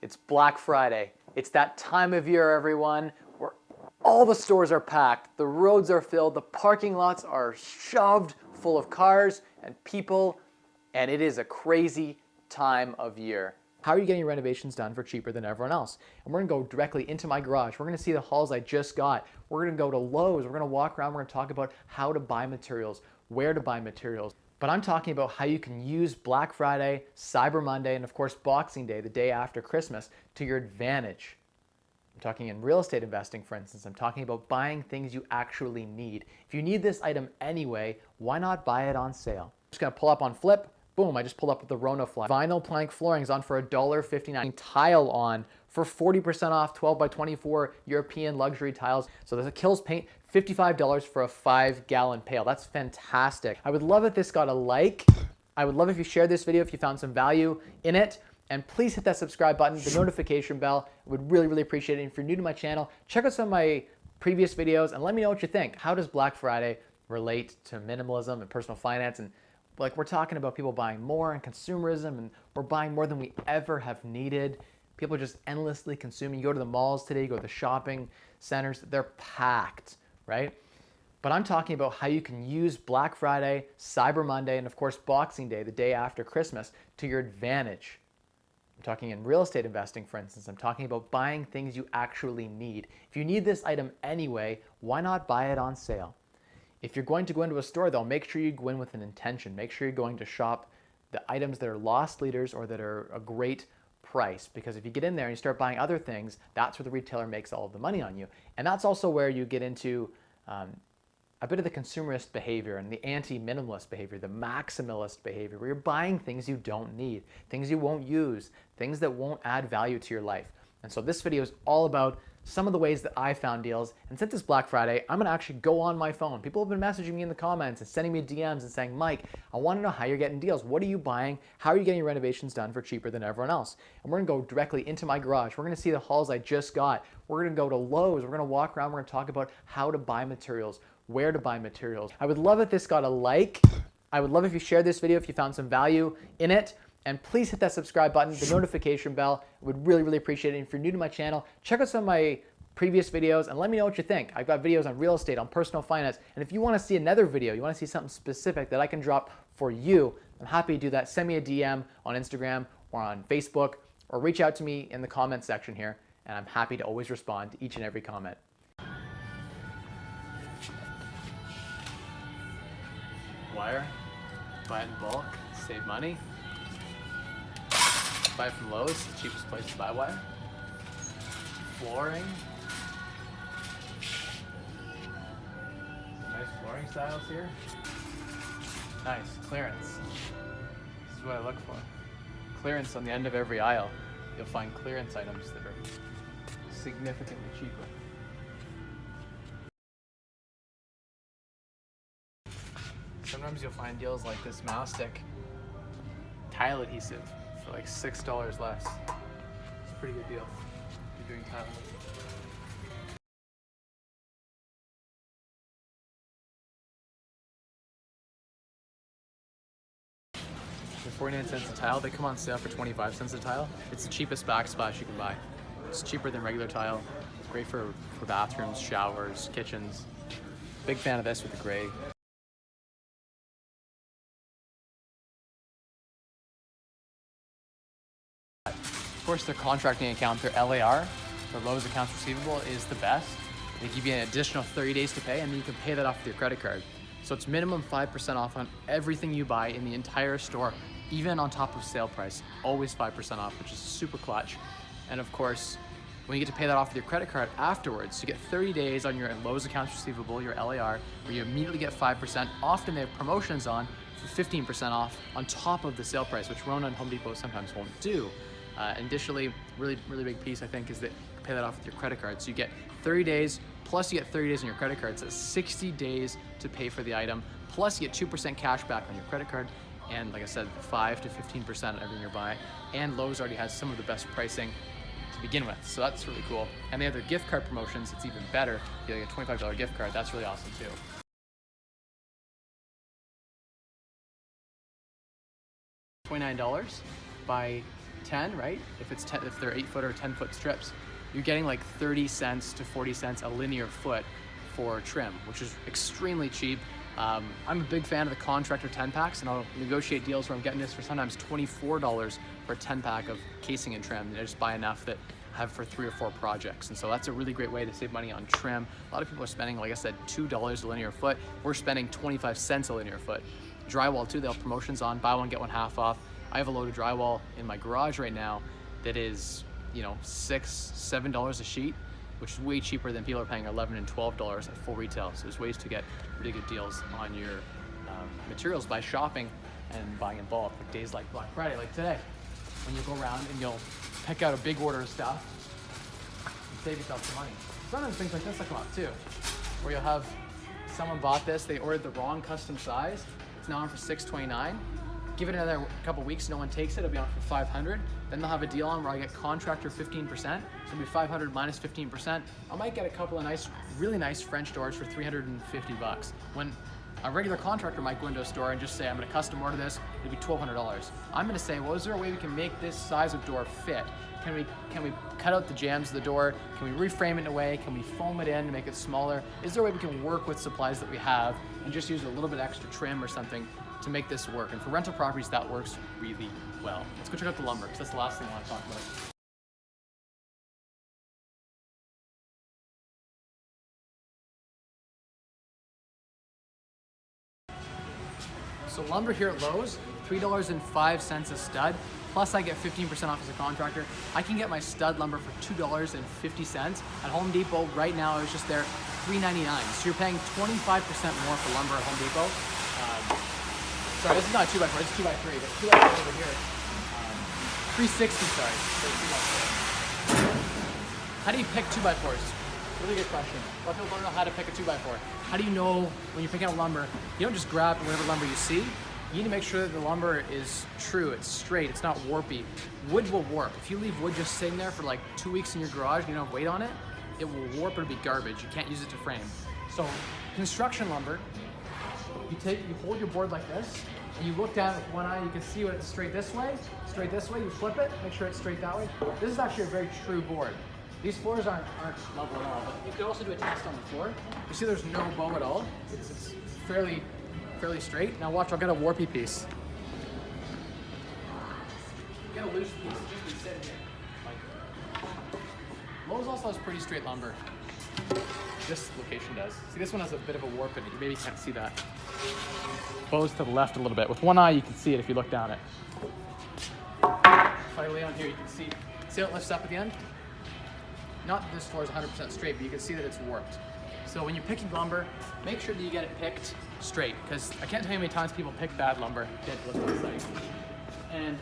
It's Black Friday. It's that time of year, everyone, where all the stores are packed, the roads are filled, the parking lots are shoved full of cars and people, and it is a crazy time of year. How are you getting your renovations done for cheaper than everyone else? And we're gonna go directly into my garage. We're gonna see the hauls I just got. We're gonna go to Lowe's. We're gonna walk around. We're gonna talk about how to buy materials, where to buy materials. But I'm talking about how you can use Black Friday, Cyber Monday, and of course Boxing Day, the day after Christmas, to your advantage. I'm talking in real estate investing, for instance. I'm talking about buying things you actually need. If you need this item anyway, why not buy it on sale? I'm just gonna pull up on Flipp. Boom, I just pulled up with the Rona flag. Vinyl plank flooring is on for $1.59. Tile on for 40% off, 12 by 24 European luxury tiles. So there's a Kills paint, $55 for a 5-gallon pail. That's fantastic. I would love if this got a like. I would love if you shared this video if you found some value in it. And please hit that subscribe button, the notification bell. I would really appreciate it. And if you're new to my channel, check out some of my previous videos and let me know what you think. How does Black Friday relate to minimalism and personal finance? And like, we're talking about people buying more and consumerism, and we're buying more than we ever have needed. People are just endlessly consuming. You go to the malls today, you go to the shopping centers, they're packed, right? But I'm talking about how you can use Black Friday, Cyber Monday, and of course Boxing Day, the day after Christmas, to your advantage. I'm talking in real estate investing, for instance. I'm talking about buying things you actually need. If you need this item anyway, why not buy it on sale? If you're going to go into a store, though, make sure you go in with an intention. Make sure you're going to shop the items that are loss leaders or that are a great price. Because if you get in there and you start buying other things, that's where the retailer makes all of the money on you. And that's also where you get into a bit of the consumerist behavior and the anti-minimalist behavior, the maximalist behavior, where you're buying things you don't need, things you won't use, things that won't add value to your life. And so this video is all about some of the ways that I found deals. And since it's Black Friday, I'm gonna actually go on my phone. People have been messaging me in the comments and sending me DMs and saying, Mike, I wanna know how you're getting deals. What are you buying? How are you getting your renovations done for cheaper than everyone else? And we're gonna go directly into my garage. We're gonna see the hauls I just got. We're gonna go to Lowe's. We're gonna walk around. We're gonna talk about how to buy materials, where to buy materials. I would love if this got a like. I would love if you shared this video if you found some value in it. And please hit that subscribe button, the notification bell. I would really appreciate it. And if you're new to my channel, check out some of my previous videos and let me know what you think. I've got videos on real estate, on personal finance. And if you want to see another video, you want to see something specific that I can drop for you, I'm happy to do that. Send me a DM on Instagram or on Facebook, or reach out to me in the comment section here. And I'm happy to always respond to each and every comment. Wire, buy it in bulk, save money. Buy it from Lowe's, the cheapest place to buy wire. Flooring. Some nice flooring styles here. Nice, clearance. This is what I look for. Clearance on the end of every aisle. You'll find clearance items that are significantly cheaper. Sometimes you'll find deals like this mastic tile adhesive for like $6 less. It's a pretty good deal if you're doing tile. For 49 cents a tile, they come on sale for 25 cents a tile. It's the cheapest backsplash you can buy. It's cheaper than regular tile. It's great for bathrooms, showers, kitchens. Big fan of this with the gray. Of course, their contracting account, their LAR, their Lowe's accounts receivable, is the best. They give you an additional 30 days to pay, and then you can pay that off with your credit card. So it's minimum 5% off on everything you buy in the entire store, even on top of sale price. Always 5% off, which is super clutch. And of course, when you get to pay that off with your credit card afterwards, you get 30 days on your Lowe's accounts receivable, your LAR, where you immediately get 5%. Often they have promotions on for 15% off on top of the sale price, which Rona and Home Depot sometimes won't do. Additionally, really big piece I think is that you pay that off with your credit card. So you get 30 days, plus you get 30 days on your credit card. So that's 60 days to pay for the item, plus you get 2% cash back on your credit card. And like I said, 5 to 15% on everything you're buying. And Lowe's already has some of the best pricing to begin with. So that's really cool. And they have their gift card promotions. It's even better. You get a $25 gift card. That's really awesome too. $29, buy 10, right? If they're 8-foot or 10-foot strips, you're getting like 30 cents to 40 cents a linear foot for trim, which is extremely cheap. I'm a big fan of the contractor 10 packs, and I'll negotiate deals where I'm getting this for sometimes $24 for a 10 pack of casing and trim. And I just buy enough that I have for 3 or 4 projects. And so that's a really great way to save money on trim. A lot of people are spending, like I said, $2 a linear foot. We're spending 25 cents a linear foot. Drywall too, they have promotions on, buy one, get one half off. I have a load of drywall in my garage right now that is, $6, $7 a sheet, which is way cheaper than people are paying $11 and $12 at full retail. So there's ways to get really good deals on your materials by shopping and buying in bulk, like days like Black Friday, like today, when you go around and you'll pick out a big order of stuff and save yourself some money. Sometimes things like this will come up too, where you'll have someone bought this, they ordered the wrong custom size, it's now on for $6.29. Give it another couple weeks, no one takes it, it'll be on for $500. Then they'll have a deal on where I get contractor 15%, so it'll be $500 minus 15%. I might get a couple of really nice French doors for $350. When a regular contractor might go into a store and just say, I'm gonna custom order this, it'll be $1,200. I'm gonna say, well, is there a way we can make this size of door fit? Can we cut out the jambs of the door? Can we reframe it in a way? Can we foam it in to make it smaller? Is there a way we can work with supplies that we have and just use a little bit extra trim or something to make this work? And for rental properties, that works really well. Let's go check out the lumber, because that's the last thing I want to talk about. So lumber here at Lowe's, $3.05 a stud, plus I get 15% off as a contractor. I can get my stud lumber for $2.50. At Home Depot right now, I was just there, $3.99. So you're paying 25% more for lumber at Home Depot. Sorry, this is not 2x4, it's 2x3, but 2x4 over here. 360, sorry. How do you pick 2x4s? Really good question. A lot of people don't know how to pick a 2x4. How do you know when you're picking out lumber? You don't just grab whatever lumber you see. You need to make sure that the lumber is true, it's straight, it's not warpy. Wood will warp. If you leave wood just sitting there for like 2 weeks in your garage and you don't have weight on it, it will warp, it'll be garbage. You can't use it to frame. So construction lumber, you hold your board like this, and you look down with one eye, you can see when it's straight this way, you flip it, make sure it's straight that way. This is actually a very true board. These floors aren't level at all, but you could also do a test on the floor. You see there's no bow at all. It's fairly straight. Now watch, I'll get a warpy piece. Get a loose piece, just be sitting here. Lowe's also has pretty straight lumber. This location does. See, this one has a bit of a warp in it. You maybe can't see that. Bows to the left a little bit. With one eye, you can see it if you look down it. If I lay on here, you can see how it lifts up at the end? Not that this floor is 100% straight, but you can see that it's warped. So when you're picking lumber, make sure that you get it picked straight, because I can't tell you how many times people pick bad lumber, dead to the site. And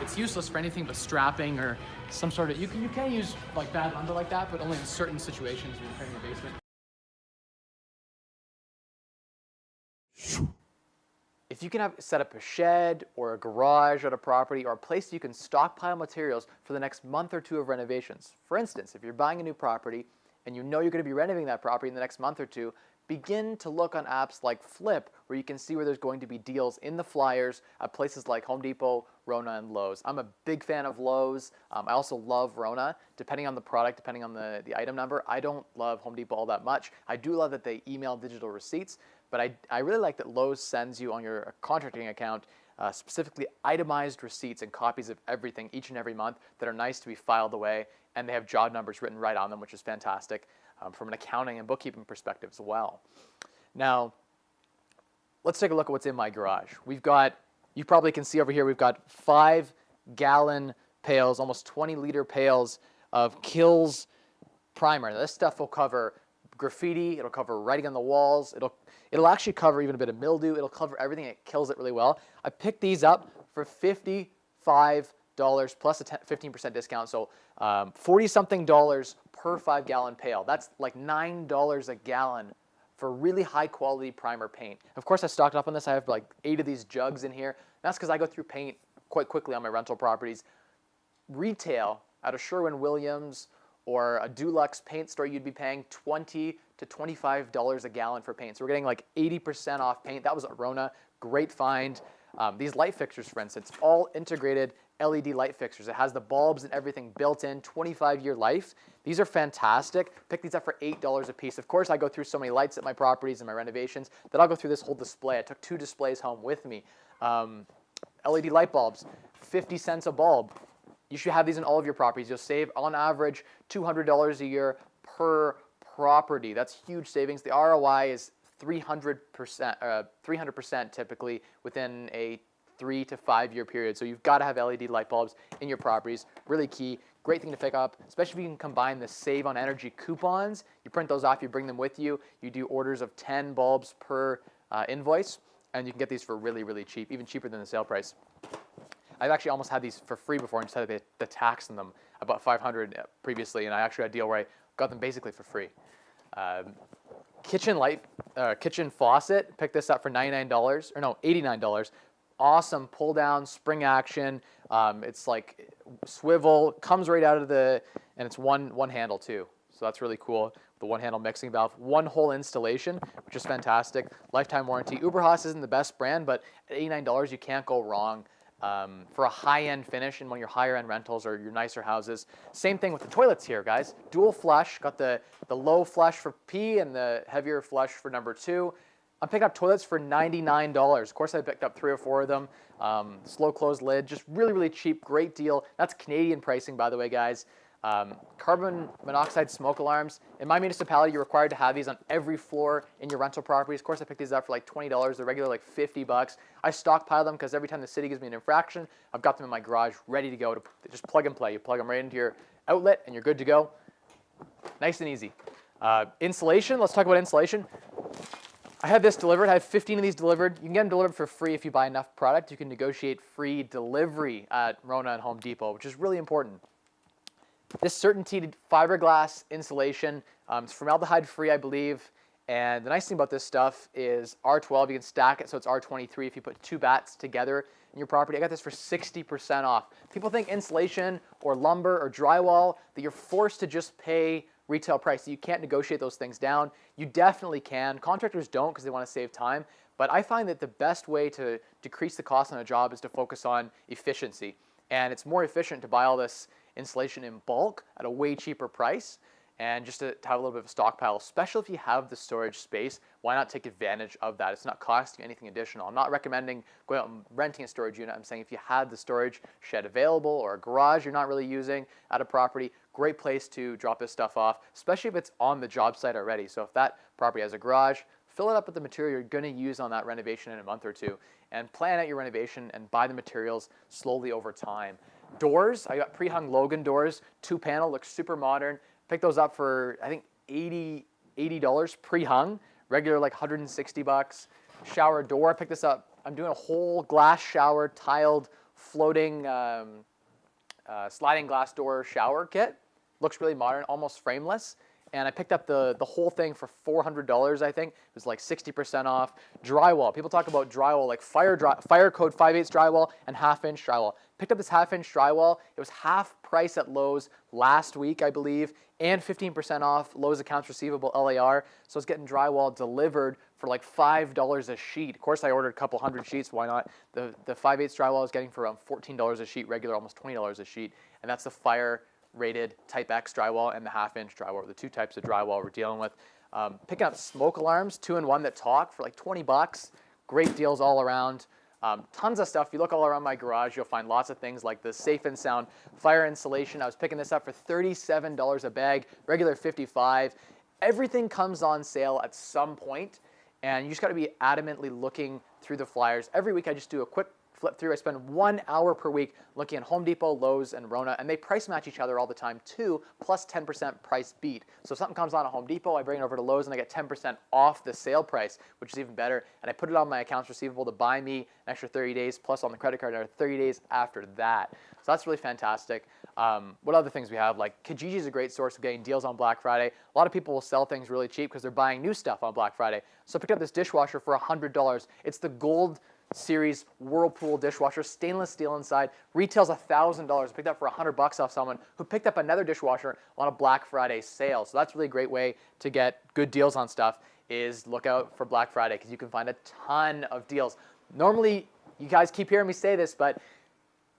it's useless for anything but strapping or some sort of, you can use like bad lumber like that, but only in certain situations when you're training a basement. If you can set up a shed or a garage at a property or a place you can stockpile materials for the next month or 2 of renovations. For instance, if you're buying a new property and you know you're going to be renovating that property in the next month or 2, begin to look on apps like Flipp, where you can see where there's going to be deals in the flyers at places like Home Depot, Rona, and Lowe's. I'm a big fan of Lowe's. I also love Rona, depending on the product, depending on the item number. I don't love Home Depot all that much. I do love that they email digital receipts, but I really like that Lowe's sends you on your contracting account specifically itemized receipts and copies of everything each and every month that are nice to be filed away, and they have job numbers written right on them, which is fantastic from an accounting and bookkeeping perspective as well. Now, let's take a look at what's in my garage. We've got, you probably can see over here, we've got 5-gallon pails, almost 20-liter pails of Kills primer. Now, this stuff will cover graffiti, it'll cover writing on the walls, it'll actually cover even a bit of mildew, it'll cover everything, it kills it really well. I picked these up for $55 plus a 15% discount, so $40-something per 5-gallon pail. That's like $9 a gallon for really high quality primer paint. Of course, I stocked up on this. I have like 8 of these jugs in here. That's because I go through paint quite quickly on my rental properties. Retail at a Sherwin-Williams or a Dulux paint store, you'd be paying $20 to $25 a gallon for paint. So we're getting like 80% off paint. That was at Rona, great find. These light fixtures, for instance, all integrated LED light fixtures. It has the bulbs and everything built in, 25-year life. These are fantastic. Pick these up for $8 a piece. Of course, I go through so many lights at my properties and my renovations that I'll go through this whole display. I took 2 displays home with me. LED light bulbs, 50 cents a bulb. You should have these in all of your properties. You'll save, on average, $200 a year per property. That's huge savings. The ROI is 300% typically within a 3 to 5 year period. So you've got to have LED light bulbs in your properties. Really key. Great thing to pick up, especially if you can combine the Save on Energy coupons. You print those off, you bring them with you. You do orders of 10 bulbs per invoice, and you can get these for really, really cheap, even cheaper than the sale price. I've actually almost had these for free before and just had the tax on them. I bought 500 previously, and I actually had a deal where I got them basically for free. Kitchen faucet, picked this up for $99, or no, $89. Awesome pull down, spring action. It's like swivel, comes right out of and it's one handle too. So that's really cool. The one handle mixing valve, one whole installation, which is fantastic. Lifetime warranty. Uberhaus isn't the best brand, but at $89 you can't go wrong. For a high-end finish in one of your higher-end rentals or your nicer houses. Same thing with the toilets here, guys. Dual flush, got the low flush for P and the heavier flush for number 2. I'm picking up toilets for $99. Of course, I picked up 3 or 4 of them. Slow close lid, just really, really cheap, great deal. That's Canadian pricing, by the way, guys. Carbon monoxide smoke alarms. In my municipality, you're required to have these on every floor in your rental properties. Of course, I picked these up for like $20. They're regular like $50. I stockpile them because every time the city gives me an infraction, I've got them in my garage ready to go to just plug and play. You plug them right into your outlet and you're good to go. Nice and easy. Insulation, let's talk about insulation. I had this delivered. I have 15 of these delivered. You can get them delivered for free if you buy enough product. You can negotiate free delivery at Rona and Home Depot, which is really important. This Certainty fiberglass insulation, it's formaldehyde free, I believe. And the nice thing about this stuff is R12, you can stack it so it's R23 if you put 2 bats together in your property. I got this for 60% off. People think insulation or lumber or drywall that you're forced to just pay retail price. You can't negotiate those things down. You definitely can. Contractors don't because they want to save time. But I find that the best way to decrease the cost on a job is to focus on efficiency. And it's more efficient to buy all this insulation in bulk at a way cheaper price and just to have a little bit of a stockpile, especially if you have the storage space. Why not take advantage of that? It's not costing you anything additional. I'm not recommending going out and renting a storage unit. I'm saying if you had the storage shed available or a garage you're not really using at a property, great place to drop this stuff off, especially if it's on the job site already. So if that property has a garage, fill it up with the material you're going to use on that renovation in a month or 2 and plan out your renovation and buy the materials slowly over time. Doors, I got pre-hung Logan doors, 2-panel, looks super modern. Picked those up for, I think, $80 pre-hung, regular like $160. Shower door, I picked this up. I'm doing a whole glass shower, tiled, floating, sliding glass door shower kit. Looks really modern, almost frameless. And I picked up the whole thing for $400, I think. It was like 60% off. Drywall. People talk about drywall, like fire code 5/8 drywall and 1/2-inch drywall. Picked up this 1/2-inch drywall. It was half price at Lowe's last week, I believe, and 15% off Lowe's accounts receivable LAR. So I was getting drywall delivered for like $5 a sheet. Of course, I ordered a couple hundred sheets. Why not? The 5/8 drywall I was getting for around $14 a sheet, regular almost $20 a sheet. And that's the fire rated Type X drywall and the 1/2-inch drywall, the 2 types of drywall we're dealing with. Picking up smoke alarms, 2-in-1 that talk for like $20. Great deals all around. Tons of stuff. If you look all around my garage, you'll find lots of things like the Safe and Sound fire insulation. I was picking this up for $37 a bag, regular $55. Everything comes on sale at some point, and you just got to be adamantly looking through the flyers. Every week I just do a quick flip through. I spend 1 hour per week looking at Home Depot, Lowe's, and Rona, and they price match each other all the time too, plus 10% price beat. So if something comes on at Home Depot, I bring it over to Lowe's and I get 10% off the sale price, which is even better, and I put it on my accounts receivable to buy me an extra 30 days, plus on the credit card another 30 days after that. So that's really fantastic. What other things we have? Like Kijiji is a great source of getting deals on Black Friday. A lot of people will sell things really cheap because they're buying new stuff on Black Friday. So I picked up this dishwasher for $100. It's the Gold Series Whirlpool dishwasher, stainless steel inside, retails $1,000. Picked up for $100 off someone who picked up another dishwasher on a Black Friday sale. So that's really a great way to get good deals on stuff, is look out for Black Friday because you can find a ton of deals. Normally, you guys keep hearing me say this, but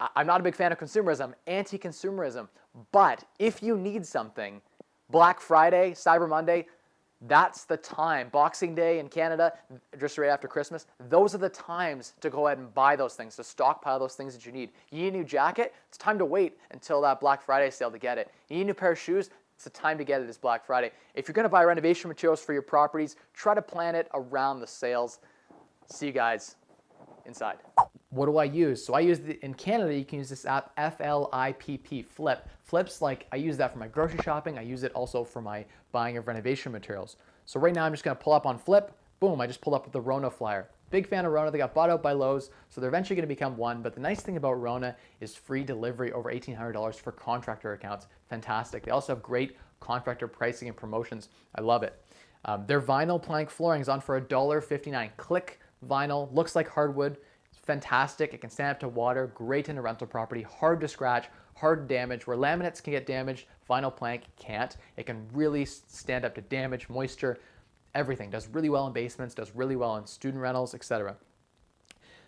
I'm not a big fan of consumerism, anti-consumerism. But if you need something, Black Friday, Cyber Monday, that's the time. Boxing Day in Canada, just right after Christmas, those are the times to go ahead and buy those things, to stockpile those things that you need. You need a new jacket? It's time to wait until that Black Friday sale to get it. You need a new pair of shoes? It's the time to get it this Black Friday. If you're going to buy renovation materials for your properties, try to plan it around the sales. See you guys inside. What do I use? So I use in Canada, you can use this app, Flipp, Flipp. Flipp's like, I use that for my grocery shopping. I use it also for my buying of renovation materials. So right now I'm just gonna pull up on Flipp. Boom, I just pulled up with the Rona flyer. Big fan of Rona. They got bought out by Lowe's, so they're eventually gonna become one. But the nice thing about Rona is free delivery over $1,800 for contractor accounts. Fantastic. They also have great contractor pricing and promotions. I love it. Their vinyl plank flooring is on for $1.59. Click vinyl, looks like hardwood. Fantastic. It can stand up to water, great in a rental property, hard to scratch, hard to damage. Where laminates can get damaged, vinyl plank can't. It can really stand up to damage, moisture, everything. Does really well in basements, does really well in student rentals, etc.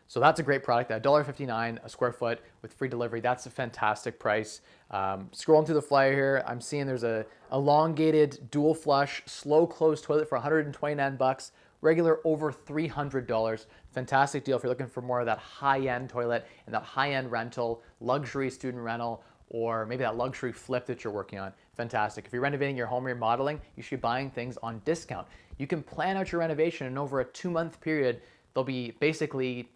So that's a great product. At $1.59 a square foot with free delivery, that's a fantastic price. Scrolling through the flyer here, I'm seeing there's a elongated dual flush, slow close toilet for $129. Regular over $300. Fantastic deal if you're looking for more of that high-end toilet and that high-end rental, luxury student rental, or maybe that luxury flip that you're working on. Fantastic. If you're renovating your home or remodeling, you should be buying things on discount. You can plan out your renovation, and over a 2-month period, there'll be basically,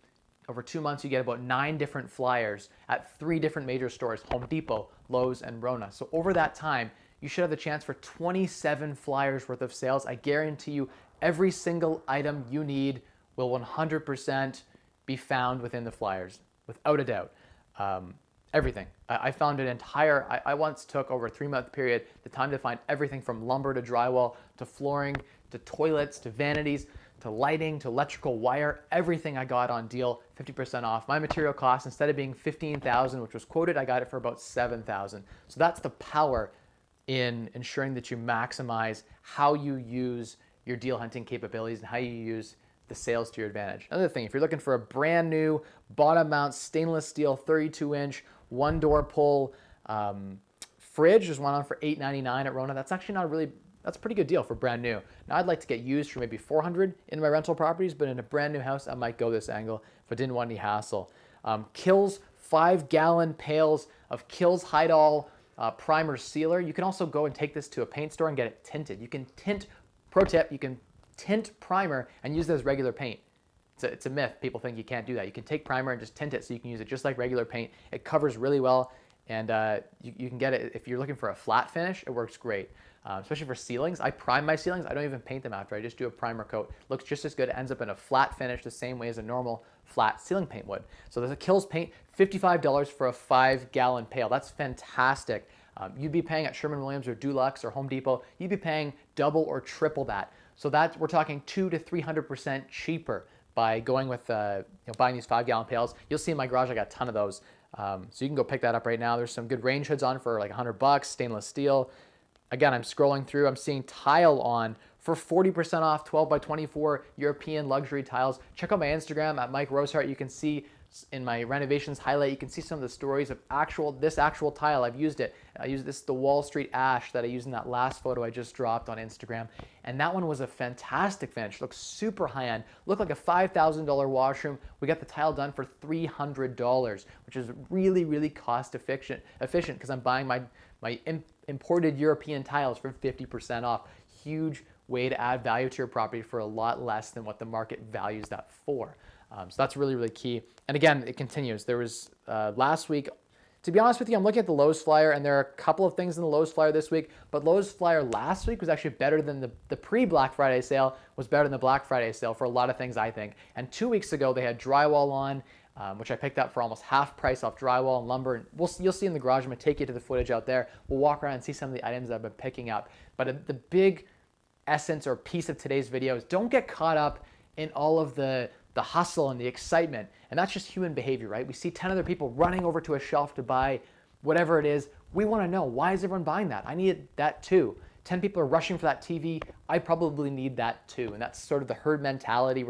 over 2 months, you get about 9 different flyers at 3 different major stores, Home Depot, Lowe's, and Rona. So over that time, you should have the chance for 27 flyers worth of sales. I guarantee you, every single item you need will 100% be found within the flyers, without a doubt. Everything. I found an entire, I once took over a 3-month period the time to find everything from lumber to drywall to flooring to toilets to vanities to lighting to electrical wire. Everything I got on deal, 50% off. My material cost, instead of being $15,000, which was quoted, I got it for about $7,000. So that's the power in ensuring that you maximize how you use your deal hunting capabilities and how you use the sales to your advantage. Another thing, if you're looking for a brand new bottom mount stainless steel 32-inch 1-door pull fridge, there's one on for $8.99 at Rona. That's actually not really, that's a pretty good deal for brand new. Now I'd like to get used for maybe $400 in my rental properties, but in a brand new house, I might go this angle if I didn't want any hassle. Kills 5-gallon pails of Kills Hydol primer sealer. You can also go and take this to a paint store and get it tinted. You can tint. Pro tip, you can tint primer and use it as regular paint. It's a myth. People think you can't do that. You can take primer and just tint it so you can use it just like regular paint. It covers really well, and you can get it, if you're looking for a flat finish, it works great. Especially for ceilings. I prime my ceilings. I don't even paint them after. I just do a primer coat. Looks just as good. It ends up in a flat finish the same way as a normal flat ceiling paint would. So there's a Kills paint, $55 for a 5-gallon pail. That's fantastic. You'd be paying at Sherwin-Williams or Dulux or Home Depot, you'd be paying double or triple that. So that we're talking 200 to 300% cheaper by going with buying these 5-gallon pails. You'll see in my garage I got a ton of those. So you can go pick that up right now. There's some good range hoods on for like $100, stainless steel. Again, I'm scrolling through, I'm seeing tile on for 40% off, 12 by 24 European luxury tiles. Check out my Instagram at Mike Rosehart. You can see in my renovations highlight, you can see some of the stories of this actual tile. I've used it. I used this, the Wall Street ash that I used in that last photo I just dropped on Instagram. And that one was a fantastic finish. Looks super high end. Looked like a $5,000 washroom. We got the tile done for $300, which is really, really cost efficient because I'm buying my imported European tiles for 50% off. Huge way to add value to your property for a lot less than what the market values that for. So that's really, really key. And again, it continues. There was last week, to be honest with you, I'm looking at the Lowe's flyer, and there are a couple of things in the Lowe's flyer this week, but Lowe's flyer last week was actually better than the pre-Black Friday sale, was better than the Black Friday sale for a lot of things, I think. And 2 weeks ago, they had drywall on, which I picked up for almost half price off drywall and lumber. And you'll see in the garage. I'm going to take you to the footage out there. We'll walk around and see some of the items that I've been picking up. But the big essence or piece of today's video is don't get caught up in all of the hustle and the excitement. And that's just human behavior, right? We see 10 other people running over to a shelf to buy whatever it is. We want to know, why is everyone buying that? I need that too. 10 people are rushing for that TV, I probably need that too. And that's sort of the herd mentality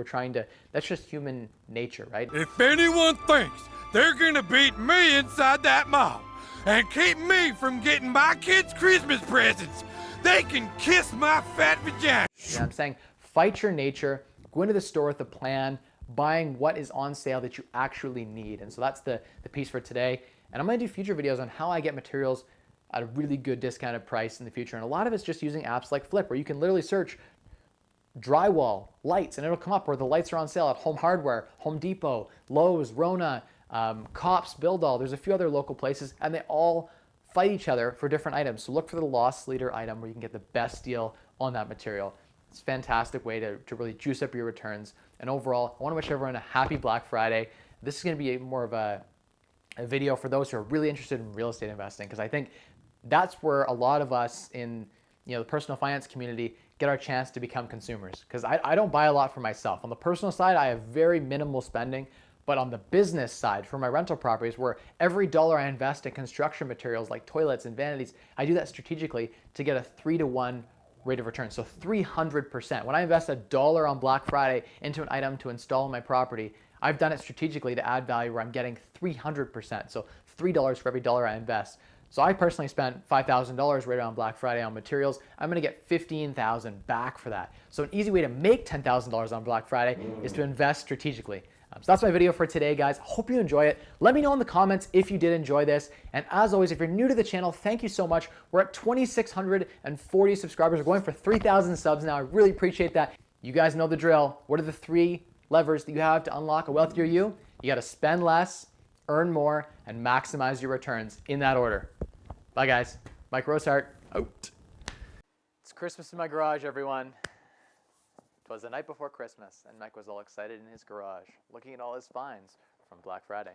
that's just human nature, right? If anyone thinks they're gonna beat me inside that mall and keep me from getting my kids' Christmas presents, they can kiss my fat vagina. You know what I'm saying? Fight your nature, go into the store with a plan, buying what is on sale that you actually need. And so that's the piece for today. And I'm gonna do future videos on how I get materials at a really good discounted price in the future. And a lot of it's just using apps like Flipp, where you can literally search drywall, lights, and it'll come up where the lights are on sale at Home Hardware, Home Depot, Lowe's, Rona, Cops, Build All. There's a few other local places, and they all fight each other for different items. So look for the loss leader item where you can get the best deal on that material. It's a fantastic way to really juice up your returns. And overall, I want to wish everyone a happy Black Friday. This is going to be more of a video for those who are really interested in real estate investing, because I think that's where a lot of us in the personal finance community get our chance to become consumers. Because I don't buy a lot for myself. On the personal side, I have very minimal spending. But on the business side, for my rental properties, where every dollar I invest in construction materials like toilets and vanities, I do that strategically to get a 3-to-1 rate of return. So 300%. When I invest $1 on Black Friday into an item to install on my property, I've done it strategically to add value where I'm getting 300%. So $3 for every dollar I invest. So I personally spent $5,000 right around Black Friday on materials. I'm gonna get $15,000 back for that. So an easy way to make $10,000 on Black Friday is to invest strategically. So that's my video for today, guys. Hope you enjoy it. Let me know in the comments if you did enjoy this. And as always, if you're new to the channel, thank you so much. We're at 2,640 subscribers. We're going for 3,000 subs now. I really appreciate that. You guys know the drill. What are the 3 levers that you have to unlock a wealthier you? You gotta spend less, earn more, and maximize your returns in that order. Bye, guys. Mike Rosehart, out. It's Christmas in my garage, everyone. It was the night before Christmas, and Mike was all excited in his garage, looking at all his finds from Black Friday.